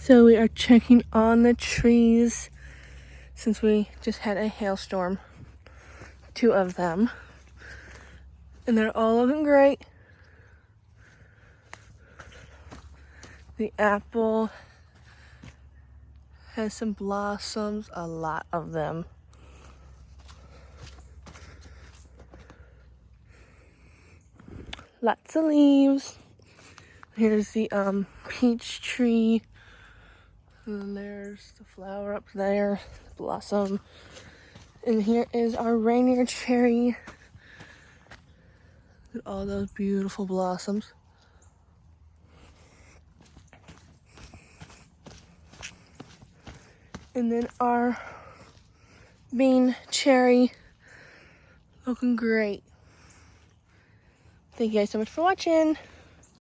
So we are checking on the trees since we just had a hailstorm. 2 of them. And they're all looking great. The apple has some blossoms, a lot of them. Lots of leaves. Here's the peach tree. And then there's the flower up there, the blossom. And here is our Rainier cherry. Look at all those beautiful blossoms. And then our bean cherry, looking great. Thank you guys so much for watching.